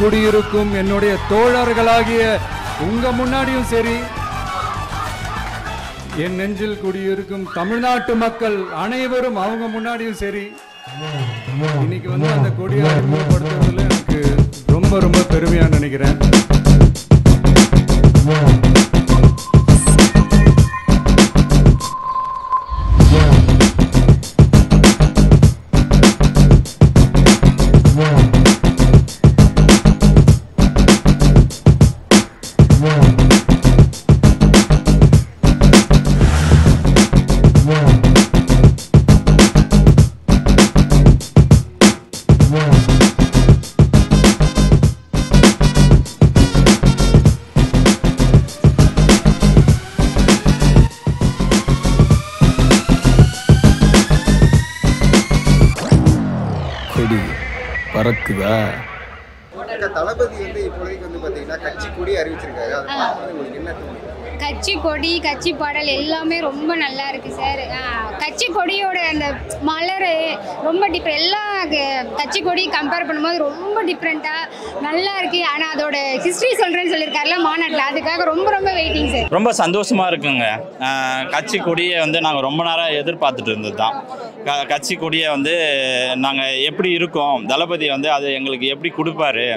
குடியிருக்கும் என்னுடைய தோழர்களாகிய உங்க முன்னாடியும் சரி, என் நெஞ்சில் குடியிருக்கும் தமிழ்நாட்டு மக்கள் அனைவரும் அவங்க முன்னாடியும் சரி, இன்னைக்கு வந்து அந்த கொடியை அறிமுகப்படுத்துறதுல எனக்கு ரொம்ப ரொம்ப பெருமையா நினைக்கிறேன். பறக்குதா தளபதி வந்து இப்போதைக்கு வந்து பாத்தீங்கன்னா கட்சி கொடி அறிவிச்சிருக்காரு. அதை பார்க்கும்போது உங்களுக்கு என்ன தோணுது? கட்சி கொடி கட்சி பாடல் எல்லாமே ரொம்ப நல்லா இருக்கு சார். கட்சி கொடியோட அந்த மலர் ரொம்ப எல்லா கட்சி கொடி கம்பேர் பண்ணும்போது ரொம்ப டிஃப்ரெண்ட்டாக நல்லா இருக்கு. ஆனால் அதோட ஹிஸ்ட்ரி சொல்கிறேன்னு சொல்லியிருக்காருல மாநாட்டில், அதுக்காக ரொம்ப ரொம்ப வெயிட்டிங் சார். ரொம்ப சந்தோஷமா இருக்குங்க. கட்சி கொடியை வந்து நாங்கள் ரொம்ப நேரம் எதிர்பார்த்துட்டு இருந்தது தான். கட்சி கொடியை வந்து நாங்கள் எப்படி இருக்கோம், தளபதி வந்து அது எங்களுக்கு எப்படி கொடுப்பாரு,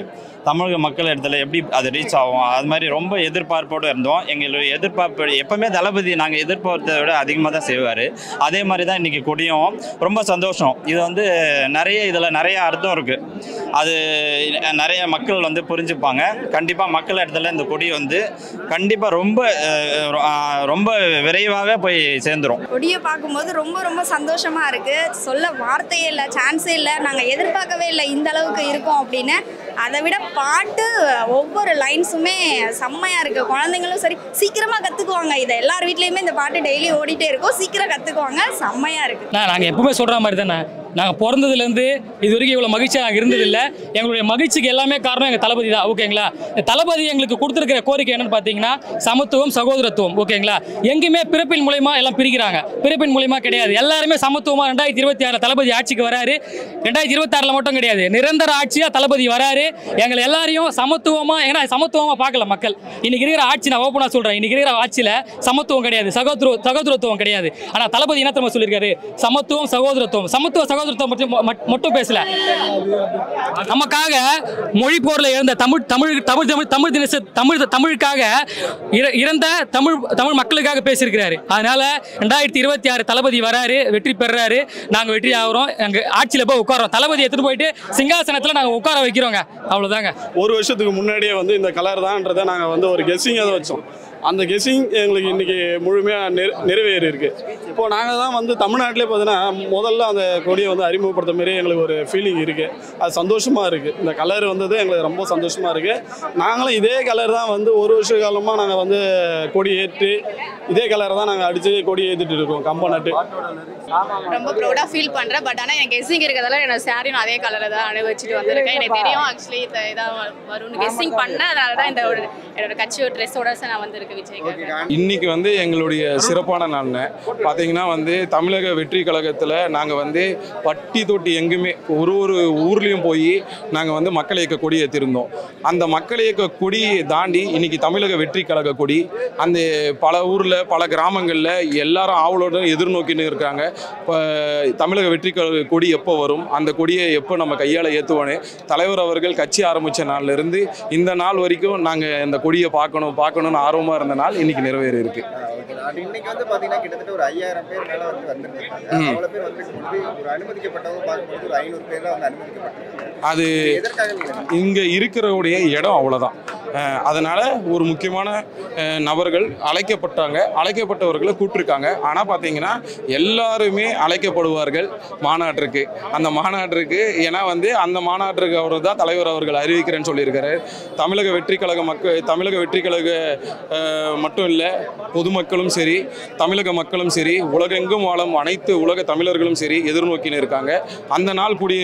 தமிழக மக்கள் இடத்துல எப்படி அது ரீச் ஆகும், அது மாதிரி ரொம்ப எதிர்பார்ப்போடு இருந்தோம். எங்களுடைய எதிர்பார்ப்பு எப்போவுமே தளபதி நாங்கள் எதிர்பார்த்ததை விட அதிகமாக தான் செய்வார். அதே மாதிரி தான் இன்றைக்கி கொடியும் ரொம்ப சந்தோஷம். இது வந்து இதில் நிறைய அர்த்தம் இருக்குது. அது நிறைய மக்கள் வந்து புரிஞ்சுப்பாங்க. கண்டிப்பாக மக்கள் இடத்துல இந்த கொடி வந்து கண்டிப்பாக ரொம்ப விரைவாகவே போய் சேர்ந்துடும். கொடியை பார்க்கும்போது ரொம்ப ரொம்ப சந்தோஷமாக இருக்குது. சொல்ல வார்த்தையே இல்லை, சான்ஸே இல்லை. நாங்கள் எதிர்பார்க்கவே இல்லை இந்த அளவுக்கு இருக்கும் அப்படின்னு. அதை விட பாட்டு ஒவ்வொரு லைன்ஸுமே செம்மையாக இருக்குது. குழந்தைங்களும் சரி சீக்கிரமாக கற்றுக்குவாங்க. இதை எல்லார் வீட்லேயுமே இந்த பாட்டு டெய்லி ஓடிட்டே இருக்கும். சீக்கிரம் கற்றுக்குவாங்க. செம்மையாக இருக்குது. நாங்கள் எப்பவுமே சொல்கிற மாதிரி தானே, நாங்கள் பிறந்ததுலேருந்து இது வரைக்கும் இவ்வளோ மகிழ்ச்சியாக நாங்கள் இருந்ததில்லை. எங்களுடைய மகிழ்ச்சிக்கு எல்லாமே காரணம் எங்கள் தளபதி தான். ஓகேங்களா, தளபதி எங்களுக்கு கொடுத்துருக்கிற கோரிக்கை என்னென்னு பார்த்தீங்கன்னா சமத்துவம், சகோதரத்துவம். ஓகேங்களா, எங்கேயுமே பிறப்பின் மூலயமா எல்லாம் பிரிக்கிறாங்க. பிறப்பின் மூலயமா கிடையாது, எல்லாருமே சமத்துவமாக 2026 தளபதி ஆட்சிக்கு வராரு. 2026 மட்டும் கிடையாது, நிரந்தர ஆட்சியாக தளபதி வராரு. எங்களை எல்லாரையும் சமத்துவமாக, ஏன்னா சமத்துவமாக பார்க்கல மக்கள். இன்னைக்கு இருக்கிற ஆட்சி, நான் ஓப்பனாக சொல்கிறேன், இன்னைக்கு இருக்கிற ஆட்சியில் சமத்துவம் கிடையாது, சகோதரத்துவம் கிடையாது. ஆனால் தளபதி என்ன தெரியுமா சொல்லியிருக்காரு? சமத்துவம், சகோதரத்துவம். சகோதரத்துவம் மட்டும் பேசல, நமக்காக மொழி போரில் இருந்த தமிழுக்காக இறந்த தமிழ் மக்களுக்காக பேசியிருக்கிறாரு. அதனால 2026 தளபதி வராரு, வெற்றி பெறாரு, நாங்க வெற்றி ஆகிறோம். எங்க ஆட்சியில போய் உட்காரோம், தளபதி எடுத்துட்டு போயிட்டு சிங்காசனத்துல நாங்க உட்கார வைக்கிறோங்க. அவ்வளவுதாங்க. ஒரு வருஷத்துக்கு முன்னாடியே வந்து இந்த கலர் தான்றதை நாங்கள் வந்து ஒரு கெஸ்ஸிங் அதை வச்சோம். அந்த கெஸ்ஸிங் எங்களுக்கு இன்றைக்கி முழுமையாக நிறைவேறி இருக்குது. இப்போது நாங்கள் தான் வந்து தமிழ்நாட்டிலே பார்த்தீங்கன்னா முதல்ல அந்த கொடியை வந்து அறிமுகப்படுத்த மாரி எங்களுக்கு ஒரு ஃபீலிங் இருக்குது. அது சந்தோஷமாக இருக்குது. இந்த கலர் வந்தது எங்களுக்கு ரொம்ப சந்தோஷமாக இருக்குது. நாங்களும் இதே கலர் தான் வந்து ஒரு வருஷ காலமாக நாங்கள் வந்து கொடி ஏற்றி இதே கலரை தான் நாங்கள் அடித்து கொடி ஏற்றிட்டு இருக்கோம். கம்ப நட்டு ரொம்ப ப்ரௌடாக ஃபீல் பண்ணுறேன். பட் ஆனால் எனக்கு கெஸ்ஸிங் இருக்கிறதால என்னோட சாரியும் அதே கலரை தான் அனுபவிச்சுட்டு வந்திருக்கேன். எனக்கு தெரியும் ஆக்சுவலி இதாக வரும்னு கெஸ்ஸிங் பண்ணேன். அதனால தான் என்னோட கட்சியோட ட்ரெஸ்ஸோட நான் வந்திருக்கேன். இன்னைக்கு வந்து எங்களுடைய சிறப்பான நாள்னு பார்த்தீங்கன்னா வந்து தமிழக வெற்றி கழகத்தில் நாங்கள் வந்து பட்டி தொட்டி எங்குமே ஒரு ஊர்லேயும் போய் நாங்கள் வந்து மக்கள் இயக்க கொடி ஏற்றிருந்தோம். அந்த மக்கள் இயக்க கொடியை தாண்டி இன்னைக்கு தமிழக வெற்றி கழக கொடி அந்த பல ஊரில் பல கிராமங்களில் எல்லாரும் ஆவலோடு எதிர்நோக்கின்னு இருக்காங்க. இப்போ தமிழக வெற்றி கழக கொடி எப்போ வரும், அந்த கொடியை எப்போ நம்ம கையால் ஏற்றுவோன்னு தலைவர் அவர்கள் கட்சி ஆரம்பித்த நாள்லேருந்து இந்த நாள் வரைக்கும் நாங்கள் இந்த கொடியை பார்க்கணுன்னு ஆர்வமாக இருந்த நாள் இன்னைக்கு நிறைவேறி இருக்கு. இன்னைக்கு வந்து பாத்தீங்கன்னா கிட்டத்தட்ட ஒரு 5000 பேர் மேல வந்து வந்திருக்காங்க. அவ்வளவு பேர் வந்து ஒரு அனுமதிக்கப்பட்டவங்க பார்க்கும்போது ஒரு 500 பேர் தான் வந்து அனுமதிக்கப்பட்டாங்க. அது இங்க இருக்கிறவுடைய இடம் அவ்வளவுதான். அதனால ஒரு முக்கியமான நபர்கள் அழைக்கப்பட்டாங்க, அழைக்கப்பட்டவர்களை கூப்பிட்டுருக்காங்க. ஆனால் பார்த்தீங்கன்னா எல்லாருமே அழைக்கப்படுவார்கள் மாநாட்டிற்கு. அந்த மாநாட்டிற்கு ஏன்னா வந்து அந்த மாநாட்டிற்கு அவர் தான் தலைவர் அவர்கள் அறிவிக்கிறேன்னு சொல்லியிருக்காரு. தமிழக வெற்றி கழக மட்டும் இல்லை, பொதுமக்களும் சரி, தமிழக மக்களும் சரி, உலகெங்கும் வாழும் அனைத்து உலக தமிழர்களும் சரி எதிர்நோக்கின்னு இருக்காங்க. அந்த நாள் கூடிய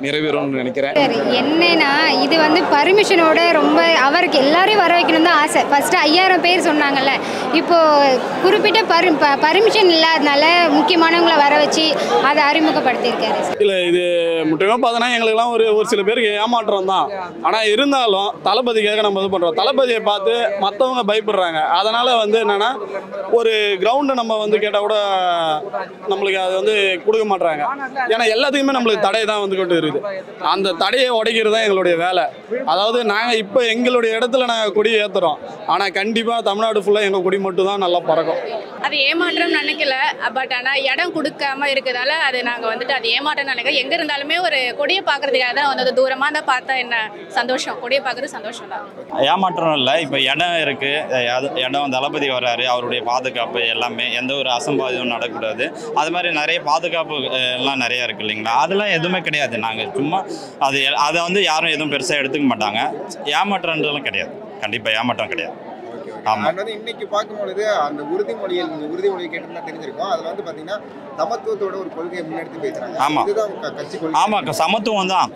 நிறைவேறும்னு நினைக்கிறேன். என்னன்னா இது வந்து பர்மிஷனோட பர்மிஷனோட ரொம்ப அவருக்கு எல்லாரையும் வர வைக்கணும் தான் ஆசை. ஃபஸ்ட்டு 5000 பேர் சொன்னாங்கல்ல, இப்போது குறிப்பிட்ட பர்மிஷன் இல்லாதனால முக்கியமானவங்களை வர வச்சு அதை அறிமுகப்படுத்தியிருக்காரு. இல்லை, இது முற்றிலும் பார்த்தோன்னா எங்களுக்கெல்லாம் ஒரு சில பேருக்கு ஏமாற்றம் தான். ஆனால் இருந்தாலும் தளபதிக்காக நம்ம இது பண்ணுறோம். தளபதியை பார்த்து மற்றவங்க பயப்படுறாங்க. அதனால் வந்து என்னென்னா ஒரு கிரவுண்டை நம்ம வந்து கேட்டால் கூட நம்மளுக்கு அது வந்து கொடுக்க மாட்றாங்க. ஏன்னா எல்லாத்துக்குமே நம்மளுக்கு தடை தான் வந்து கொண்டு இருக்குது. அந்த தடையை உடைக்கிறது தான் எங்களுடைய வேலை. அதாவது நாங்கள் இப்போ எங்களுடைய இடத்துல நாங்கள் கொடி ஏற்றுறோம். ஆனால் கண்டிப்பாக தமிழ்நாடு ஃபுல்லாக எங்கள் கொடி மட்டும் தான் நல்லா பறக்கும். அது ஏமாற்றம் நினைக்கல, பட் ஆனால் இடம் கொடுக்காம இருக்கிறதால அது நாங்கள் வந்துட்டு அது ஏமாற்றம் நினைக்கிறோம். எங்கே இருந்தாலுமே ஒரு கொடியை பார்க்கறதுக்காக தான் வந்து தூரமாக தான் பார்த்தா என்ன சந்தோஷம், கொடியை பார்க்குறது சந்தோஷம் தான். ஏமாற்றம் இல்லை, இப்போ இடம் இருக்குது, இடம் தளபதி வர்றாரு, அவருடைய பாதுகாப்பு எல்லாமே எந்த ஒரு அசம்பாவிதம் நடக்கக்கூடாது. அது மாதிரி நிறைய பாதுகாப்பு எல்லாம் நிறையா இருக்குது இல்லைங்களா, அதெல்லாம் எதுவுமே கிடையாது. நாங்கள் சும்மா அதை வந்து யாரும் எதுவும் பெருசாக எடுத்துக்க மாட்டாங்க. ஏமாற்றம்ன்றதுலாம் கிடையாது, கண்டிப்பாக ஏமாற்றம் கிடையாது. இன்னைக்கு பார்க்கும்பொழுது அந்த உறுதிமொழியை கேட்டு தெரிஞ்சிருக்கோம். அதுல வந்து பாத்தீங்கன்னா சமத்துவத்தோட ஒரு கொள்கையை முன்னெடுத்து பேசுறாங்க. ஆமாம், சமத்துவம் தான்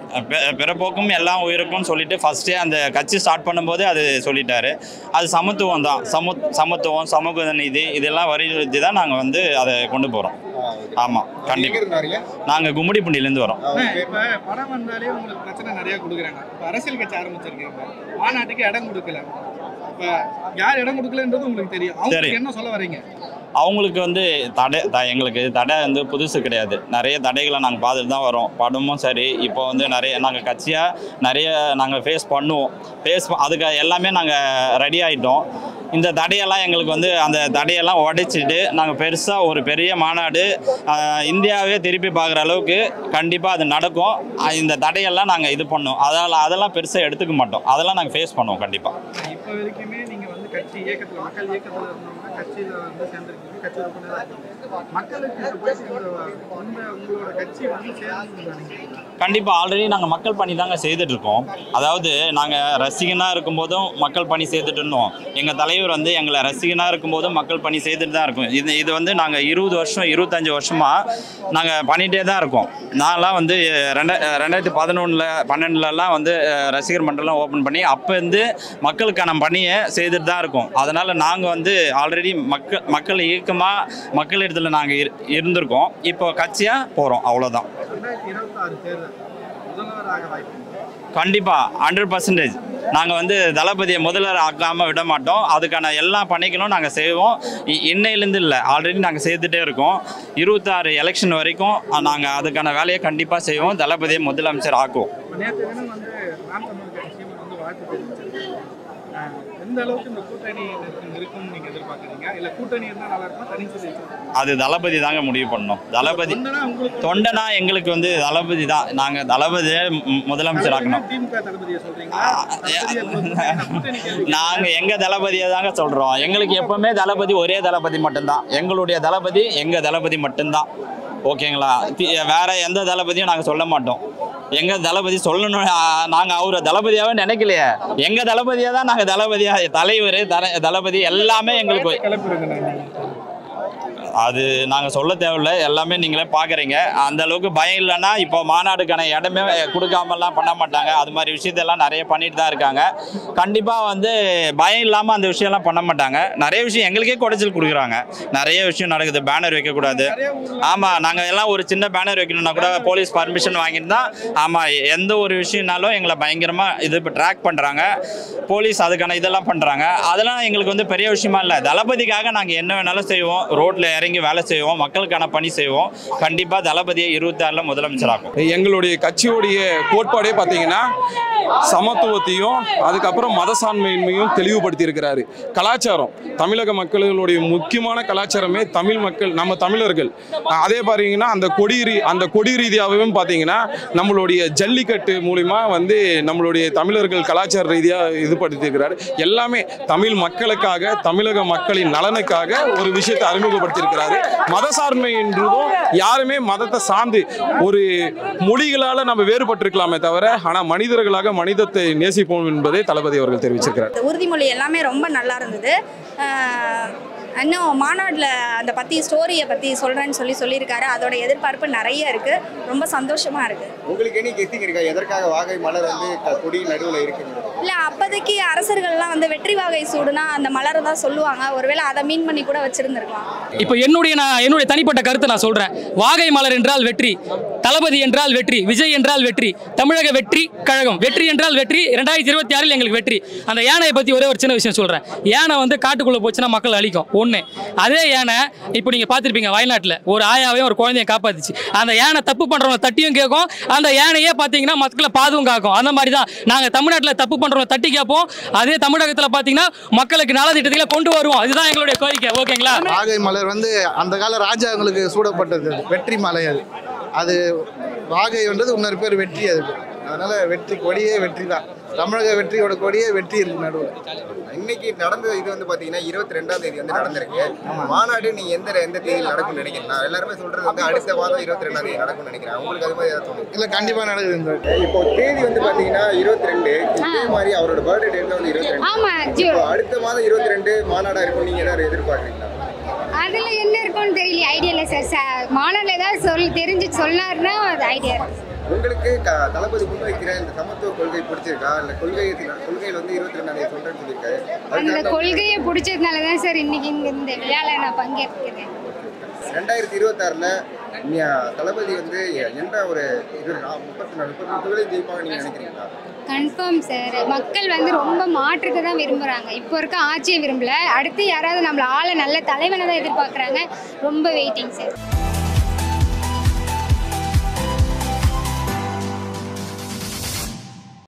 பிறப்போக்கும் எல்லாம் உயிருக்கும் சொல்லிட்டு ஃபர்ஸ்டே அந்த கட்சி ஸ்டார்ட் பண்ணும்போது அது சொல்லிட்டாரு. அது சமத்துவம் தான். சமத்துவம், சமூக நீதி இதெல்லாம் வலியுறுத்தி தான் நாங்கள் வந்து அதை கொண்டு போகிறோம். ஆமாம், கண்டிப்பாக. நாங்கள் கும்மிடிப்பூண்டிலேருந்து வரோம். படம் வந்தாலே உங்களுக்கு பிரச்சனை நிறைய கொடுக்குறாங்க. அரசியல் கட்சி ஆரம்பிச்சிருக்கீங்க, மாநாட்டுக்கு இடம் கொடுக்கல. யார் இடம் கொடுக்கலன்றது உங்களுக்கு தெரியும். அவங்க என்ன சொல்ல வரீங்க? அவங்களுக்கு வந்து எங்களுக்கு தடை வந்து புதுசு கிடையாது. நிறைய தடைகளை நாங்கள் பார்த்துட்டு தான் வரோம். படமும் சரி, இப்போ வந்து நிறைய நாங்கள் கட்சியாக நிறைய நாங்கள் ஃபேஸ் பண்ணுவோம். அதுக்கு எல்லாமே நாங்கள் ரெடி ஆகிட்டோம். இந்த தடையெல்லாம் எங்களுக்கு வந்து அந்த தடையெல்லாம் உடைச்சிட்டு நாங்கள் பெருசாக ஒரு பெரிய மாநாடு இந்தியாவே திருப்பி பார்க்குற அளவுக்கு கண்டிப்பாக அது நடக்கும். இந்த தடையெல்லாம் நாங்கள் இது பண்ணோம். அதெல்லாம் பெருசாக எடுத்துக்க மாட்டோம். அதெல்லாம் நாங்கள் ஃபேஸ் பண்ணுவோம் கண்டிப்பாக. இப்போ வரைக்குமே நீங்கள் வந்து கட்சி இயக்கத்தில், மக்கள் இயக்கத்தில் இருந்தவங்க கட்சியில் வந்து சேர்ந்துருக்கீங்க, கட்சி உறுப்பினராக இருக்கீங்க. மக்களுக்கு உங்களோட கட்சி வந்து சேர்ந்து கண்டிப்பாக ஆல்ரெடி நாங்கள் மக்கள் பணி தாங்க செய்துட்ருக்கோம். அதாவது நாங்கள் ரசிகனாக இருக்கும்போதும் மக்கள் பணி செய்துட்டு இருந்தோம். எங்கள் தலைவர் வந்து எங்களை ரசிகனாக இருக்கும்போதும் மக்கள் பணி செய்துட்டு தான் இருக்கோம். இது வந்து நாங்கள் 20 வருஷம் 25 வருஷமாக நாங்கள் பண்ணிகிட்டே தான் இருக்கோம். நான்லாம் வந்து 2011-12 வந்து ரசிகர் மன்றம்லாம் ஓப்பன் பண்ணி அப்போ வந்து மக்களுக்கான பணியை செய்துட்டு தான் இருக்கோம். அதனால் நாங்கள் வந்து ஆல்ரெடி மக்கள் இயக்கமாக மக்கள் இடத்துல நாங்கள் இருந்திருக்கோம். இப்போ கட்சியாக போகிறோம், அவ்வளோதான். கண்டிப்பாக 100% நாங்கள் வந்து தளபதியை முதல்வர் ஆக்காமல் விட மாட்டோம். அதுக்கான எல்லா பணிகளும் நாங்கள் செய்வோம். இன்னையிலேருந்து இல்லை, ஆல்ரெடி நாங்கள் செய்துகிட்டே இருக்கோம். 26 எலெக்ஷன் வரைக்கும் நாங்கள் அதுக்கான வேலையை கண்டிப்பாக செய்வோம். தளபதியை முதலமைச்சர் ஆக்குவோம். எந்த அளவுக்கு இந்த கூட்டணி இருக்கும்னு நீங்க எதிர்பார்க்குறீங்க? இல்ல கூட்டணி இருந்தா நல்லா இருக்குமா, தனிச்சு? அது தளபதி தாங்க முடிவு பண்ணணும். தளபதி தொண்டனா எங்களுக்கு வந்து தளபதி தான். நாங்கள் தளபதியை முதலமைச்சர் ஆக்கணும். நாங்கள் எங்கள் தளபதியை தாங்க சொல்கிறோம். எங்களுக்கு எப்பவுமே தளபதி ஒரே தளபதி மட்டும்தான். எங்களுடைய தளபதி எங்கள் தளபதி மட்டும்தான். ஓகேங்களா? வேற எந்த தளபதியும் நாங்கள் சொல்ல மாட்டோம். எங்கள் தளபதி சொல்லணும், நாங்கள் அவரை தளபதியாகவே நினைக்கலையே. எங்கள் தளபதியாக தான் நாங்கள் தளபதியாக, தலைவர் தளபதி எல்லாமே எங்களுக்கு. அது நாங்கள் சொல்ல தேவையில்லை, எல்லாமே நீங்களே பார்க்குறீங்க. அந்த அளவுக்கு பயம் இல்லைன்னா இப்போ மாநாடுக்கான இடமே கொடுக்காமலாம் பண்ண மாட்டாங்க. அது மாதிரி விஷயத்தெல்லாம் நிறைய பண்ணிட்டு தான் இருக்காங்க. கண்டிப்பாக வந்து பயம் இல்லாமல் அந்த விஷயம்லாம் பண்ண மாட்டாங்க. நிறைய விஷயம் எங்களுக்கே குடைச்சல் கொடுக்குறாங்க. நிறைய விஷயம் நடக்குது. பேனர் வைக்கக்கூடாது. ஆமாம், நாங்கள் எல்லாம் ஒரு சின்ன பேனர் வைக்கணும்னா கூட போலீஸ் பர்மிஷன் வாங்கிட்டு தான். ஆமாம், எந்த ஒரு விஷயம்னாலும் எங்களை பயங்கரமாக இது ட்ராக் பண்ணுறாங்க. போலீஸ் அதுக்கான இதெல்லாம் பண்ணுறாங்க. அதெல்லாம் எங்களுக்கு வந்து பெரிய விஷயமா இல்லை. தளபதிக்காக நாங்கள் என்ன வேணாலும் செய்வோம். ரோட்டில் இறங்கி வேலை செய்வோம், மக்களுக்கான பணி செய்வோம். கண்டிப்பாக தளபதியை 26 முதலமைச்சராகும். எங்களுடைய கட்சியோடைய கோட்பாடே பார்த்தீங்கன்னா சமத்துவத்தையும் அதுக்கப்புறம் மதசான்மையின்மையும் தெளிவுபடுத்தி இருக்கிறாரு. கலாச்சாரம், தமிழக மக்களுடைய முக்கியமான கலாச்சாரமே தமிழ் மக்கள், நம்ம தமிழர்கள். அதே பார்த்தீங்கன்னா அந்த கொடி ரீதியாகவே பார்த்தீங்கன்னா நம்மளுடைய ஜல்லிக்கட்டு மூலிமா வந்து நம்மளுடைய தமிழர்கள் கலாச்சார ரீதியாக இது படுத்தியிருக்கிறார். எல்லாமே தமிழ் மக்களுக்காக, தமிழக மக்களின் நலனுக்காக ஒரு விஷயத்தை அறிமுகப்படுத்தியிருக்கிறாரு. மதசார்மை என்றதும் யாருமே மதத்தை சார்ந்து ஒரு மொழிகளால் நம்ம வேறுபட்டிருக்கலாமே தவிர, ஆனால் மனிதர்களாக மனிதத்தை நேசிப்போம் என்பதை தளபதி அவர்கள் தெரிவிச்சிருக்கிறார். உறுதிமொழி எல்லாமே ரொம்ப நல்லா இருந்தது. இன்னும் மாநாட்டில் அந்த ஸ்டோரியை பற்றி சொல்கிறேன்னு சொல்லியிருக்காரு. அதோட எதிர்பார்ப்பு நிறைய இருக்குது. ரொம்ப சந்தோஷமாக இருக்குது. உங்களுக்கு என்ன கெஸ்டிங் இருக்கா எதற்காக வாகை மலர் வந்து கொடி நடுவில் இருக்குங்க? இல்லை, அப்போதைக்கு அரசர்கள்லாம் வந்து வெற்றி வாகை சூடுனா அந்த மலரை தான் சொல்லுவாங்க. ஒருவேளை அதை மீன் பண்ணி கூட வச்சுருந்துருக்கலாம். இப்போ என்னுடைய தனிப்பட்ட கருத்தை நான் சொல்கிறேன். வாகை மலர் என்றால் வெற்றி, தளபதி என்றால் வெற்றி, விஜய் என்றால் வெற்றி, தமிழக வெற்றி கழகம் வெற்றி என்றால் வெற்றி. 2026 எங்களுக்கு வெற்றி. அந்த யானையை பற்றி ஒரே ஒரு சின்ன விஷயம் சொல்கிறேன். யானை வந்து காட்டுக்குள்ளே போச்சுன்னா மக்கள் அழிக்கும் ஒன்று. அதே யானை இப்போ நீங்கள் பார்த்துருப்பீங்க, வயநாட்டில் ஒரு ஆயாவையும் ஒரு குழந்தைய காப்பாற்றுச்சு. அந்த யானை தப்பு பண்ணுறவங்க தட்டியும் கேட்கும், அந்த யானையே பார்த்தீங்கன்னா மக்களை பாதுவும் காக்கும். அந்த மாதிரி தான் நாங்கள் தமிழ்நாட்டில் தப்பு பண்ணுறவங்க தட்டி கேட்போம். அதே தமிழகத்தில் பார்த்தீங்கன்னா மக்களுக்கு நலத்திட்டங்களை கொண்டு வருவோம். இதுதான் எங்களுடைய கோரிக்கை. ஓகேங்களா? வாகை மலர் வந்து அந்த கால ராஜாங்களுக்கு சூடப்பட்டது வெற்றி மலை. அது வாகைன்றது இன்னொரு பேர் வெற்றி. அதுக்கு அதனால வெற்றி கொடியே வெற்றி தான். தமிழக வெற்றியோட கொடியே வெற்றி இருக்கு நடுவில். இன்னைக்கு நடந்தது இது வந்து பாத்தீங்கன்னா 22ஆம் தேதி வந்து நடந்திருக்கு மாநாடு. நீங்க எந்த தேதியில் நடக்கும்னு நினைக்கிறீங்க? எல்லாருமே சொல்றது வந்து அடுத்த மாதம் 22ஆம் தேதி நடக்கும்னு நினைக்கிறேன். உங்களுக்கு அது மாதிரி ஏதாவது தோணுது? இல்லை, கண்டிப்பாக நடக்குது. இப்போ தேதி வந்து பாத்தீங்கன்னா 22. இதே மாதிரி அவரோட பர்த்டே டேட்ல வந்து 22. அடுத்த மாதம் 22 மாநாடா இருக்கும். நீங்க ஏதாவது எதிர்பார்க்குறீங்களா? அதுல என்ன இருக்கும்னு தெரியல, ஐடியா இல்லை சார். மாநாட்டில் ஏதாவது தெரிஞ்சு சொன்னாருன்னா அது ஐடியா இருக்கு. உங்களுக்கு தளபதி முன்வைக்கிற இந்த சமத்துவ கொள்கை பிடிச்சிருக்கா? இல்ல கொள்கையில் வந்து 22ஆம் தேதி சொல்றேன்னு சொல்லியிருக்காரு. அந்த கொள்கையை பிடிச்சதுனால தான் சார் இன்னைக்கு இந்த விழால நான் பங்கேற்கிறேன். 2026ல தளபதி வந்து எந்த ஒரு 34 ஜெயிப்பாங்க நீங்க நினைக்கிறீங்களா? Confirm sir. மக்கள் வந்து ரொம்ப மாற்றத்தை தான் விரும்புகிறாங்க. இப்போ இருக்க ஆட்சியை விரும்பல. அடுத்து யாராவது நம்மள நல்ல தலைவனை தான் எதிர்பார்க்குறாங்க. ரொம்ப வெயிட்டிங் சார்.